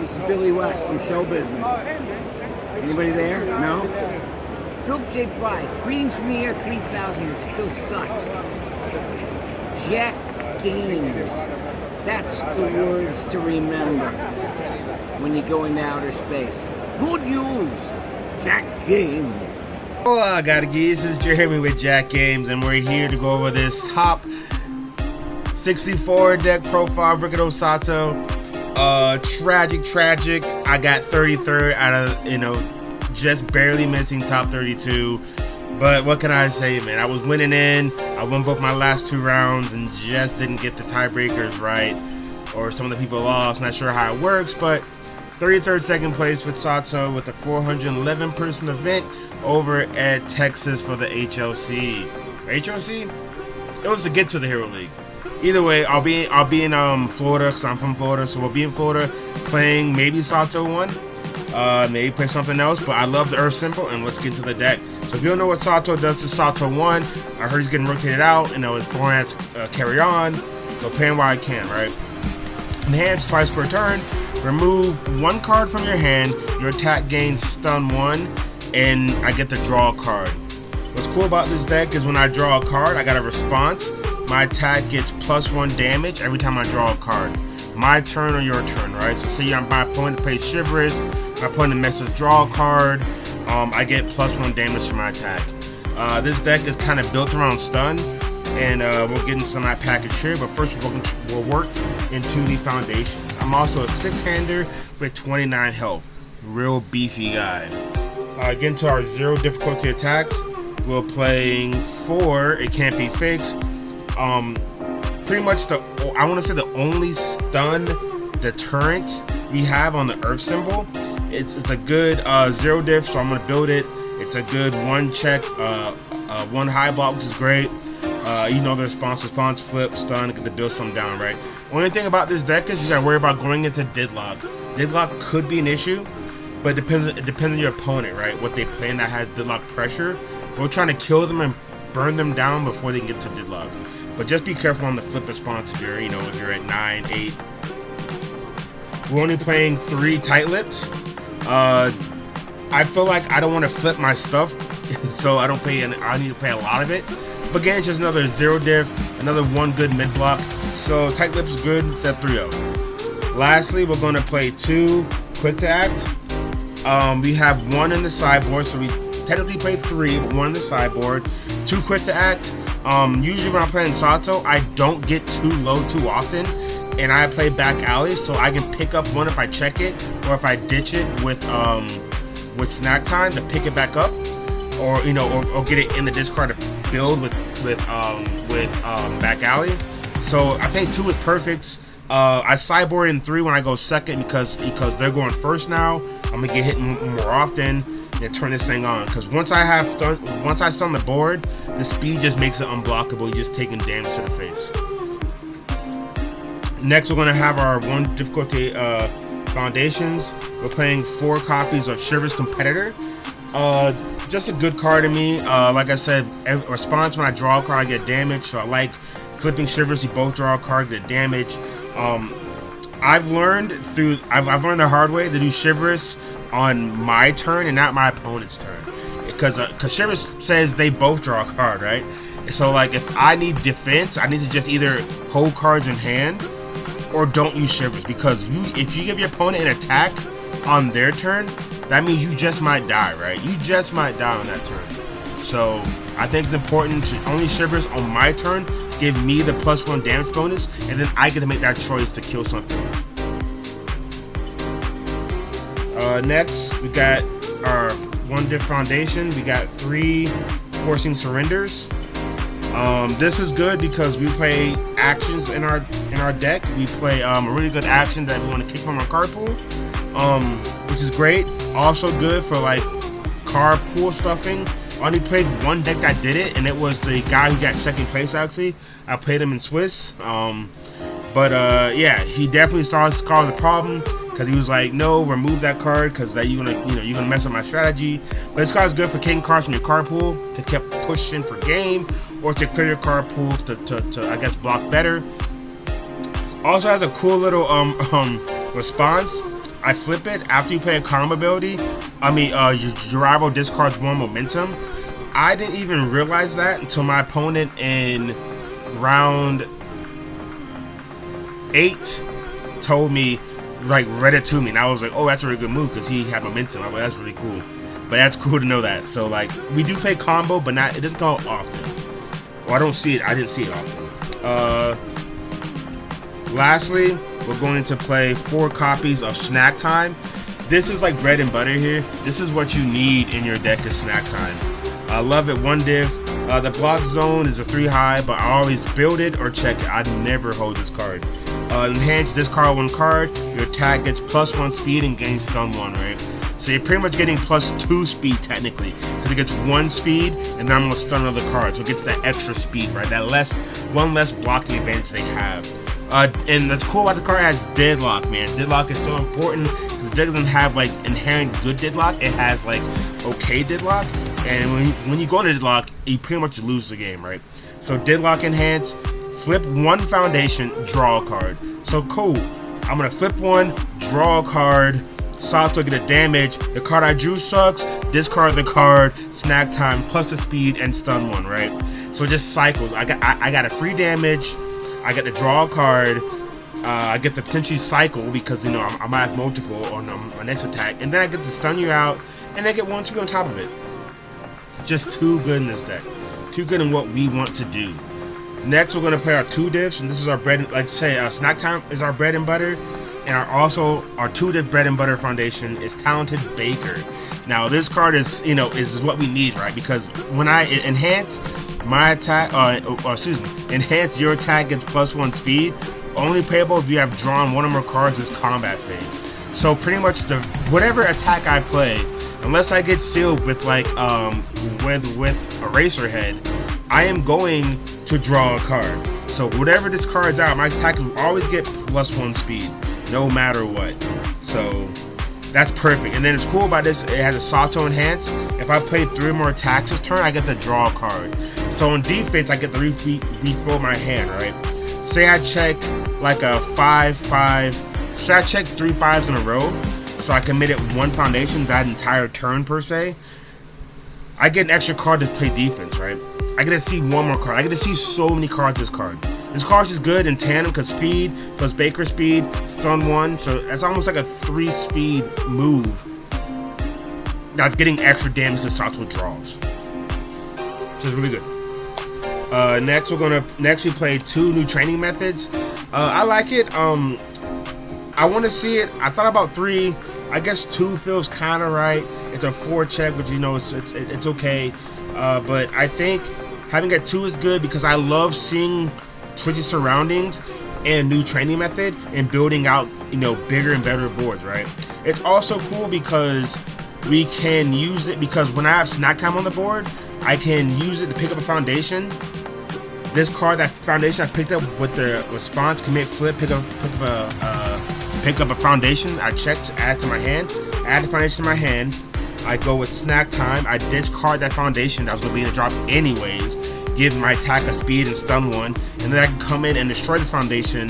This is Billy West from Show Business. Anybody there? No? Philip J. Fry, greetings from the year 3000. It still sucks. Jack Games. That's the words to remember when you go into outer space. Good news. Jack Games. Hola, This is Jeremy with Jack Games, and we're here to go over this top 64 deck profile of Earth Sato. Tragic. I got 33rd out of, just barely missing top 32. But what can I say, man? I was winning in. I won both my last 2 rounds and just didn't get the tiebreakers right. Or some of the people lost. Not sure how it works, but 33rd second place with Sato with the 411 person event over at Texas for the HLC. HLC? It was to get to the Hero League. Either way, I'll be in Florida because I'm from Florida, so we'll be in Florida playing maybe Sato 1, maybe play something else. But I love the Earth symbol, and let's get to the deck. So if you don't know what Sato does to Sato 1, I heard he's getting rotated out, and his forehands carry on. So playing while I can, right? Enhance twice per turn. Remove 1 card from your hand. Your attack gains stun 1, and I get to draw a card. What's cool about this deck is when I draw a card, I got a response. My attack gets +1 damage every time I draw a card. My turn or your turn, right? So say my opponent plays Chivalrous, my opponent messes draw a card, I get +1 damage to my attack. This deck is kind of built around stun, and we'll get into some of that package here, but first we'll work into the foundations. I'm also a 6-hander with 29 health. Real beefy guy. Get into our 0 difficulty attacks. We're playing 4, it can't be fixed. Pretty much I want to say the only stun deterrent we have on the Earth symbol. It's a good 0 diff, so I'm gonna build it. It's a good 1 check, 1 high block, which is great. The response flip, stun, get to build something down, right? Only thing about this deck is you gotta worry about going into deadlock. Deadlock could be an issue, but it depends on your opponent, right? What they plan that has deadlock pressure. We're trying to kill them and burn them down before they can get to deadlock. But just be careful on the flip response if you're at 9, 8. We're only playing 3 tight lips. I feel like I don't want to flip my stuff, so I need to play a lot of it. But again, it's just another 0 diff, another 1 good mid block. So tight lips is good, set 3-0. Lastly, we're going to play 2 quick to act. We have 1 in the sideboard, so we technically played 3, but 1 in the sideboard. 2 quick to act. Usually when I'm playing Sato, I don't get too low too often, and I play back alleys, so I can pick up 1 if I check it, or if I ditch it with snack time to pick it back up, or get it in the discard to build with back alley. So I think 2 is perfect. I sideboard in 3 when I go second because they're going first now. I'm gonna get hit more often and turn this thing on, because once I stun the board, the speed just makes it unblockable. You're just taking damage to the face. Next, we're going to have our 1 difficulty foundations. We're playing 4 copies of Shiver's Competitor. Just a good card to me. Like I said, response when I draw a card, I get damage. So I like flipping Shivers. You both draw a card, get damage. I've learned the hard way to do Shivers on my turn and not my opponent's turn, because Shivers says they both draw a card, right? So like if I need defense, I need to just either hold cards in hand or don't use Shivers, because if you give your opponent an attack on their turn, that means you just might die, right? You just might die on that turn. So I think it's important to only Shivers on my turn, give me the +1 damage bonus, and then I get to make that choice to kill something. Next, we got our 1 diff foundation. We got 3 forcing surrenders. This is good because we play actions in our deck. We play a really good action that we want to kick from our card pool, which is great. Also good for like card pool stuffing. I only played 1 deck that did it, and it was the guy who got 2nd place. Actually, I played him in Swiss. Yeah, he definitely caused a problem, because he was like, no, remove that card, because you're gonna mess up my strategy. But this card is good for kicking cards from your card pool to keep pushing for game, or to clear your card pool to I guess block better. Also has a cool little response. I flip it after you play a combo ability. Your rival discards 1 momentum. I didn't even realize that until my opponent in round 8 told me, like, read it to me, and I was like, oh, that's a really good move because he had momentum. I was like, that's really cool. But that's cool to know that. So, like, we do play combo, but it doesn't go often. Well, I didn't see it often. Lastly, we're going to play 4 copies of Snack Time. This is like bread and butter here. This is what you need in your deck of Snack Time. I love it. 1 div. The block zone is a 3 high, but I always build it or check it. I never hold this card. Enhance, discard 1 card. Your attack gets +1 speed and gains stun 1, right? So you're pretty much getting +2 speed technically. So it gets 1 speed, and then I'm gonna stun another card. So it gets that extra speed, right? That one less blocking advantage they have. And that's cool about the card, it has deadlock, man. Deadlock is so important because the deck doesn't have like inherent good deadlock. It has like okay deadlock, and when you go into deadlock, you pretty much lose the game, right? So deadlock enhance, flip 1 foundation, draw a card. So cool. I'm gonna flip 1, draw a card. Sato get a damage. The card I drew sucks. Discard the card. Snack Time plus the speed and stun 1, right? So it just cycles. I got a free damage. I get to draw a card. I get to potentially cycle because I might have multiple on my next attack, and then I get to stun you out, and I get 1 speed on top of it. Just too good in this deck. Too good in what we want to do. Next, we're gonna play our 2 divs, and this is our bread. Like say, Snack Time is our bread and butter, and our 2 div bread and butter foundation is Talented Baker. Now, this card is what we need, right? Because when I enhance my attack, enhance your attack gets +1 speed. Only playable if you have drawn 1 or more cards this combat phase. So pretty much whatever attack I play, unless I get sealed with like with Eraserhead, I am going to draw a card. So whatever this card's out, my attack will always get +1 speed, no matter what. So that's perfect. And then it's cool about this, it has a Sato enhance. If I play 3 more attacks this turn, I get to draw a card. So in defense, I get to refill my hand, right? Say I check like a 5-5. Say I check 3 5s in a row, so I committed 1 foundation that entire turn per se. I get an extra card to play defense, right? I get to see 1 more card. I get to see so many cards this card. This card is good in tandem because speed plus Baker speed, stun 1, so it's almost like a 3 speed move that's getting extra damage to Sato draws. So it's really good. Next we play 2 new training methods. I like it. I want to see it. I thought about 3. I guess 2 feels kind of right. It's a 4 check, but it's okay. But I think having a 2 is good because I love seeing twisty surroundings and a new training method and building out bigger and better boards, right? It's also cool because we can use it because when I have Snack Time on the board, I can use it to pick up a foundation. This card, that foundation I picked up with the response, commit, flip, pick up a foundation. I check to add to my hand, add the foundation to my hand. I go with Snack Time. I discard that foundation that was going to be in the drop anyways, give my attack a speed and stun 1, and then I can come in and destroy this foundation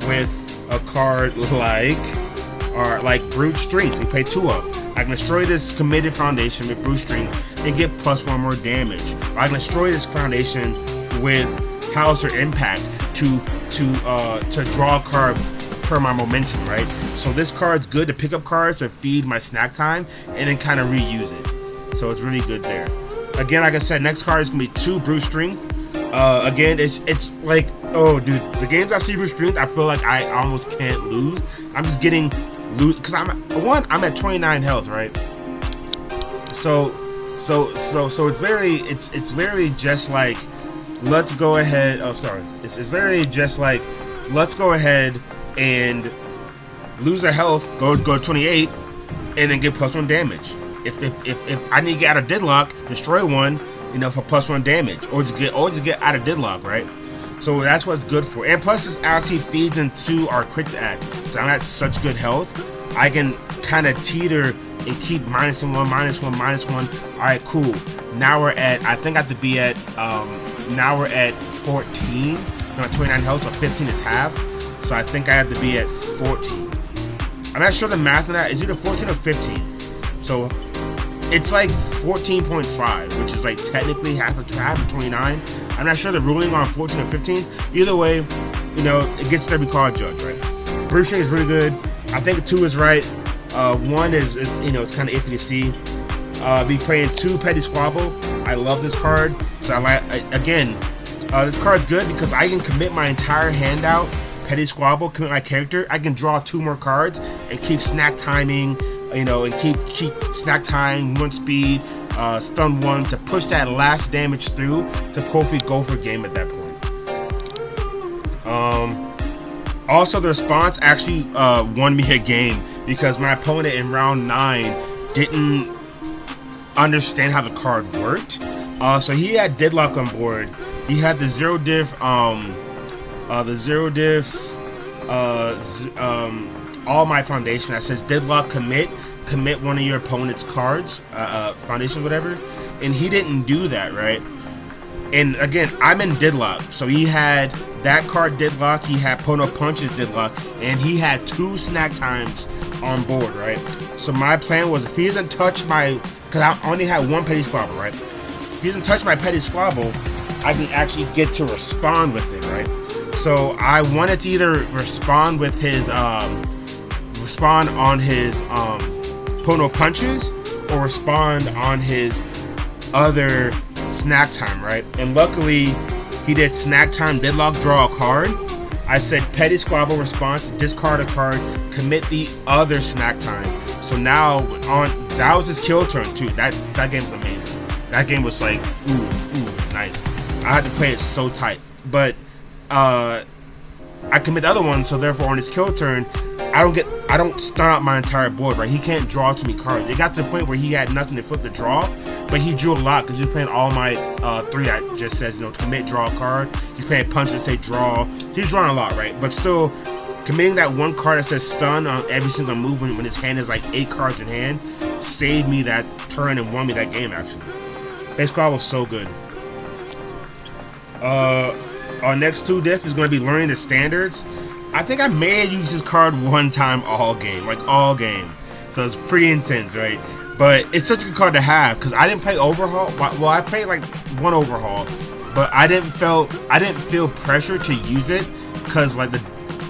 with a card like Brute Strength. We play 2 of. I can destroy this committed foundation with Brute Strength and get +1 more damage. Or I can destroy this foundation with House or Impact to draw a card per my momentum, right? So this card's good to pick up cards to feed my Snack Time and then kind of reuse it. So it's really good there. Again, like I said, next card is gonna be 2 Brute Strength. Again, it's like, oh dude, the games I see Brute Strength, I feel like I almost can't lose. I'm just getting loot because I'm at 29 health, right? So it's literally just like, let's go ahead. Oh, sorry. It's literally just like, let's go ahead and lose their health, go to 28, and then get +1 damage. If I need to get out of deadlock, destroy 1, for +1 damage, or just get out of deadlock, right? So that's what it's good for. And plus, this actually feeds into our quick act. So I'm at such good health, I can kind of teeter and keep -1, -1, -1. All right, cool. Now we're at, I think I have to be at, now we're at 14. So I'm at 29 health, so 15 is half. So I think I have to be at 14. I'm not sure the math on that. It's either 14 or 15. So it's like 14.5, which is like technically half of 29. I'm not sure the ruling on 14 or 15. Either way, you know, it gets to every card judge, right? Briefing is really good. I think 2 is right. 1 is you know, it's kind of iffy to see. Be playing 2 Petty Squabble. I love this card. So this card's good because I can commit my entire handout, Petty Squabble, commit my character. I can draw 2 more cards and keep snack timing, you know, and keep snack time, 1 speed, stun 1 to push that last damage through to hopefully go for game at that point. Also, the response actually won me a game because my opponent in round 9 didn't understand how the card worked. So he had Deadlock on board. He had the zero diff, all my foundation that says Deadlock commit one of your opponent's cards, foundation, whatever, and he didn't do that, right? And again, I'm in Deadlock, so he had that card Deadlock, he had Pono Punches Deadlock, and he had 2 snack times on board, right? So my plan was, if he doesn't touch my, because I only had 1 Petty Squabble, right? If he doesn't touch my Petty Squabble, I can actually get to respond with it, right? So I wanted to either respond with his, respond on his Pono Punches, or respond on his other snack time, right? And luckily, he did snack time, Deadlock, draw a card. I said Petty Squabble response, discard a card, commit the other snack time. So now that was his kill turn too. That game was amazing. That game was like, ooh, it's nice. I had to play it so tight, but I commit the other one, so therefore on his kill turn, I don't stun out my entire board, right? He can't draw too many cards. It got to the point where he had nothing to flip the draw, but he drew a lot because he's playing all my 3 that just says, you know, commit, draw a card. He's playing punch that say draw. He's drawing a lot, right? But still, committing that 1 card that says stun on every single move when his hand is like 8 cards in hand saved me that turn and won me that game, actually. Base card was so good. Our next 2 diff is going to be learning the standards. I think I may have used this card 1 time all game, like all game. So it's pretty intense, right? But it's such a good card to have because I didn't play Overhaul. Well, I played like 1 Overhaul, but I didn't feel pressure to use it because like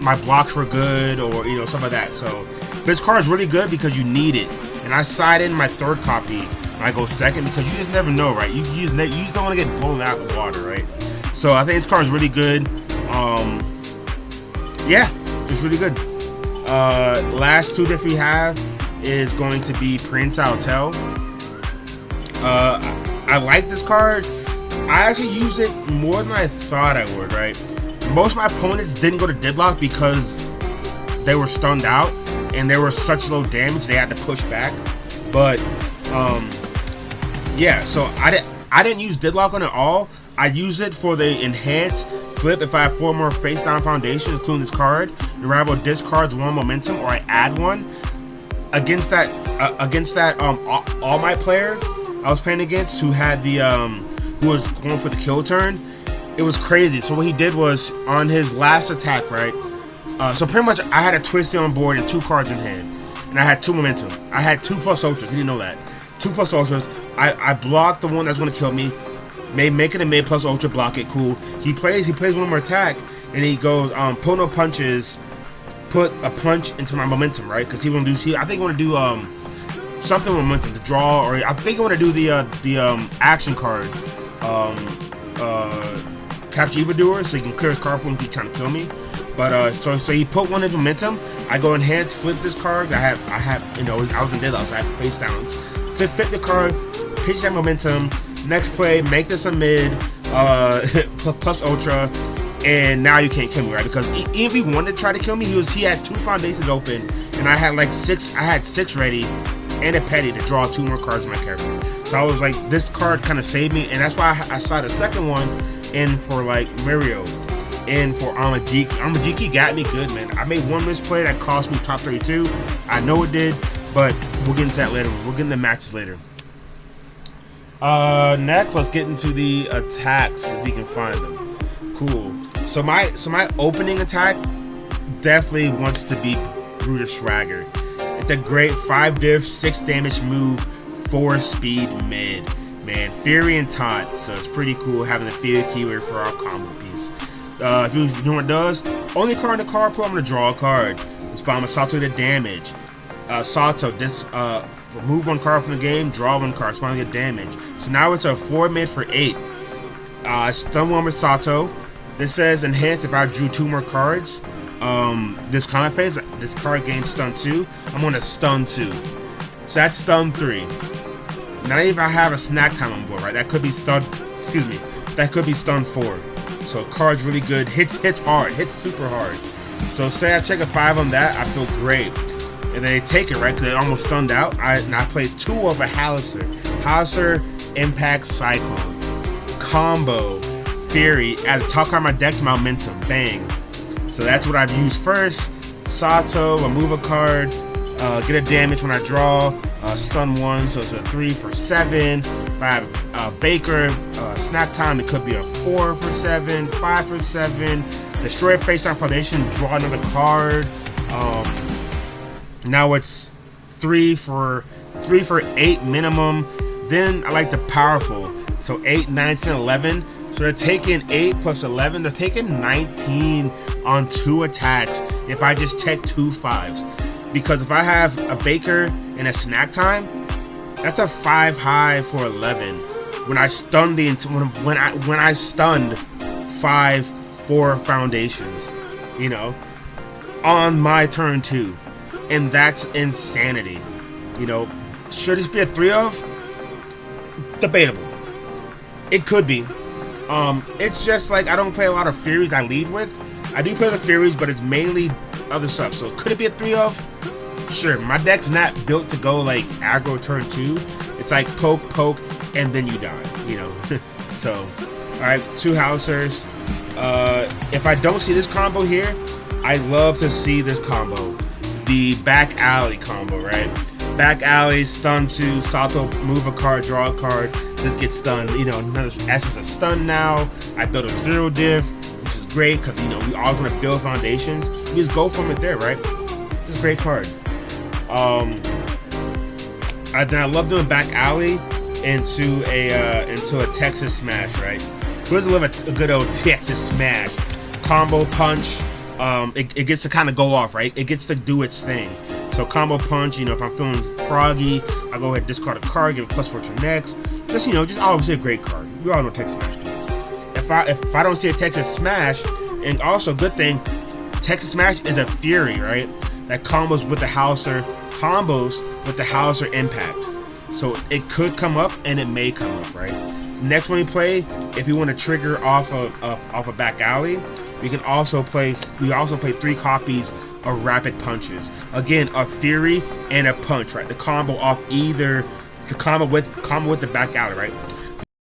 my blocks were good, or you know, stuff like that. So this card is really good because you need it. And I side in my 3rd copy when I go 2nd because you just never know, right? You just don't want to get blown out with water, right? So I think this card is really good. Yeah, just really good. Last 2 diff we have is going to be Prehensile Tail. I like this card. I actually use it more than I thought I would, right? Most of my opponents didn't go to Deadlock because they were stunned out and they were such low damage they had to push back. But yeah, so I didn't use Deadlock on it all. I use it for the enhanced flip. If I have 4 more face down foundations, including this card, the rival discards 1 momentum, or I add 1. Against that All Might player I was playing against, who had the who was going for the kill turn, it was crazy. So what he did was, on his last attack, right? So pretty much I had a Twisty on board and 2 cards in hand, and I had 2 momentum. I had 2 plus ultras. He didn't know that. 2 plus ultras. I blocked the one that's going to kill me. Make it a mid plus ultra, block it, cool. He plays 1 more attack, and he goes Pono Punches, put a punch into my momentum, right? Because I think he want to do something with momentum, to draw, or I think he want to do the action card, Capture Evildoer, so he can clear his card pool and keep trying to kill me. But so he put 1 in momentum. I go enhance, flip this card. I have you know, I was in Deadlock, so I have face downs. Flip the card, pitch that momentum. Next play, make this a mid, plus ultra, and now you can't kill me, right? Because even if he wanted to try to kill me, he had 2 foundations open, and I had like 6. I had 6 ready, and a petty to draw 2 more cards in my character. So I was like, this card kind of saved me, and that's why I saw the 2nd one in for like Mario, and for Amajiki. Amajiki got me good, man. I made 1 misplay that cost me top 32. I know it did, but we'll get into that later. We'll get into matches later. Next, let's get into the attacks if we can find them. Cool. So my opening attack definitely wants to be Brutus Swagger. It's a great 5 diff, 6 damage move, 4 speed mid. Man, Fury and Taunt, so it's pretty cool having the Fury keyword for our combo piece. If you know what it does, only card in the card pool, I'm going to draw a card. Respond with Sato to damage. Sato, this remove 1 card from the game, draw 1 card, respond to damage. So now it's a 4 mid for 8. Stun 1 with Sato. This says enhance if I drew 2 more cards. This combat phase, this card gains stun 2. I'm going to stun 2. So that's stun 3. Now if I have a snack time on board, right? That could be stun, excuse me, that could be stun 4. So card's really good, hits hard, hits super hard. So say I check a 5 on that, I feel great. And they take it, right? Because they almost stunned out. I played 2 of a Howitzer. Howitzer, Impact, Cyclone. Combo, Fury, add a top card on my deck to momentum, bang. So that's what I've used first. Sato, remove a card, get a damage when I draw, stun 1, so it's a 3 for 7. If I have Baker, snack time, it could be a 4 for 7, 5 for 7. Destroy face down foundation, draw another card. Now it's 3 for 8 minimum. Then I like the powerful, so 8, 9, 10, 11. So they're taking 8 plus 11. They're taking 19 on 2 attacks if I just check 2 5s. Because if I have a Baker and a snack time, that's a 5 high for 11. When I stunned when I stunned 5 4 foundations, you know, on my turn 2, and that's insanity. You know, should this be a 3 of? Debatable. It could be. It's just like I don't play a lot of Furies I lead with. I do play the Furies, but it's mainly other stuff. So could it be a 3 of? Sure. My deck's not built to go like aggro turn 2. It's like poke, and then you die, you know. So, alright, 2 Housers. If I don't see this combo here, I love to see this combo. The back alley combo, right? Back alley, stun 2, Sato, move a card, draw a card. This gets stunned, you know, that's just a stun now. I built a 0 diff, which is great because, you know, we always want to build foundations. We just go from it there, right? This is a great card. Then I love doing back alley into a Texas Smash, right? Who doesn't love a good old Texas Smash? Combo punch. It gets to kind of go off, right? It gets to do its thing. So combo punch, you know, if I'm feeling froggy, I go ahead and discard a card, give a +4 to next. Just, you know, just obviously a great card. We all know Texas Smash does. If I don't see a Texas Smash, and also good thing, Texas Smash is a Fury, right? That combos with the Howitzer, Impact. So it could come up and it may come up, right? Next one you play, if you want to trigger off a back alley, we also play 3 copies of Rapid Punches. Again, a Fury and a punch, right? The combo off either, it's a combo with the back alley, right?